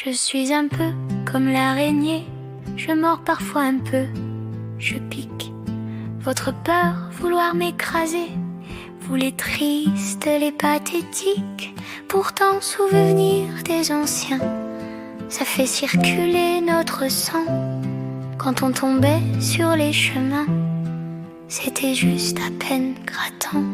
Je suis un peu comme l'araignée, je mords parfois un peu, je pique. Votre peur, vouloir m'écraser, vous les tristes, les pathétiques. Pourtant, souvenir des anciens, ça fait circuler notre sang. Quand on tombait sur les chemins, c'était juste à peine grattant.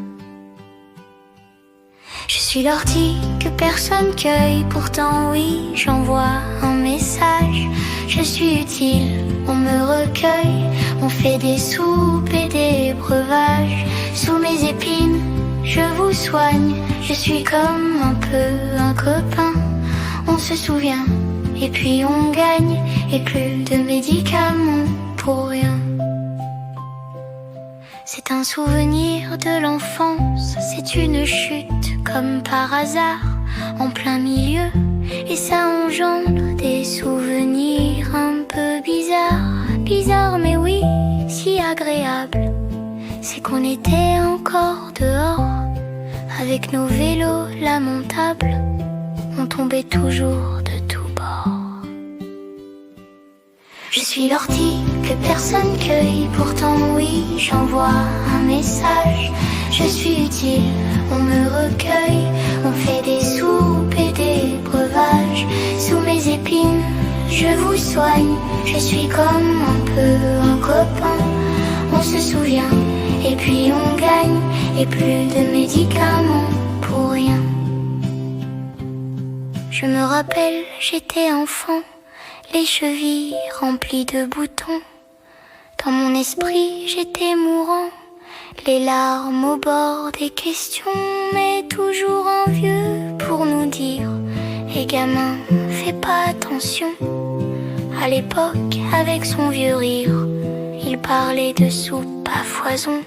Je suis l'ortie que personne cueille, pourtant oui, j'envoie un message. Je suis utile, on me recueille, on fait des soupes et des breuvages. Sous mes épines, je vous soigne, je suis comme un peu un copain. On se souvient, et puis on gagne, et plus de médicaments pour rien. C'est un souvenir de l'enfance, c'est une chute comme par hasard, en plein milieu, et ça engendre des souvenirs un peu bizarres. Bizarres mais oui, si agréables, c'est qu'on était encore dehors, avec nos vélos lamentables, on tombait toujours de tous bords. Je suis l'ortie que personne cueille, pourtant oui, j'envoie un message. Je suis utile, on me recueille, on fait des soupes et des breuvages. Sous mes épines, je vous soigne, je suis comme un peu un copain. On se souvient, et puis on gagne, et plus de médicaments pour rien. Je me rappelle, j'étais enfant, les chevilles remplies de boutons. Dans mon esprit, j'étais mourant, les larmes au bord des questions. Mais toujours un vieux pour nous dire: les gamins, fais pas attention. À l'époque, avec son vieux rire, il parlait de soupe à foison.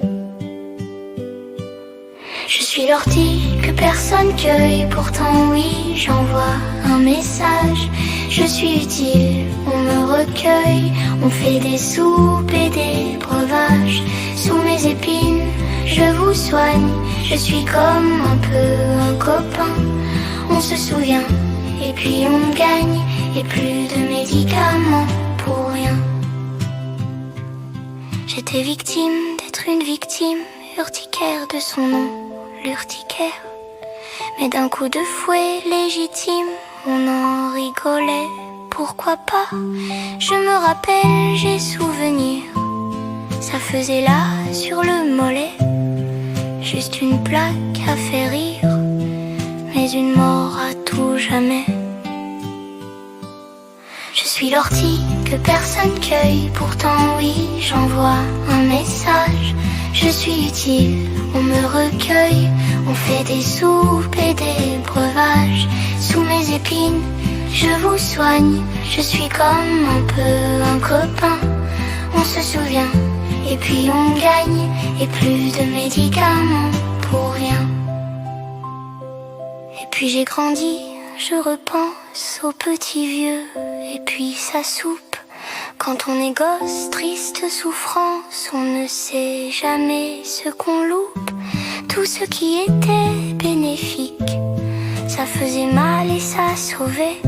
Je suis l'ortie que personne cueille, pourtant oui, j'envoie un message. Je suis utile, on me recueille, on fait des soupes et des breuvages. Sous mes épines, je vous soigne, je suis comme un peu un copain. On se souvient, et puis on gagne, et plus de médicaments pour rien. J'étais victime d'être une victime, urticaire de son nom, l'urticaire. Mais d'un coup de fouet légitime, on en rigolait, pourquoi pas. Je me rappelle, j'ai souvenir, ça faisait là sur le mollet, juste une plaque à faire rire, mais une mort à tout jamais. Je suis l'ortie que personne cueille, pourtant oui, j'envoie un message. Je suis utile, on me recueille, on fait des soupes et des breuvages. Sous mes épines, je vous soigne, je suis comme un peu un copain. On se souvient, et puis on gagne, et plus de médicaments pour rien. Et puis j'ai grandi, je repense au petit vieux, et puis sa soupe. Quand on est gosse, triste souffrance, on ne sait jamais ce qu'on loupe. Tout ce qui était bénéfique, ça faisait mal et ça sauvait.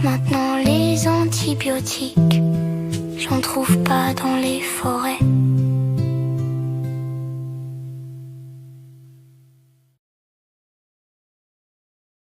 Maintenant les antibiotiques, j'en trouve pas dans les forêts.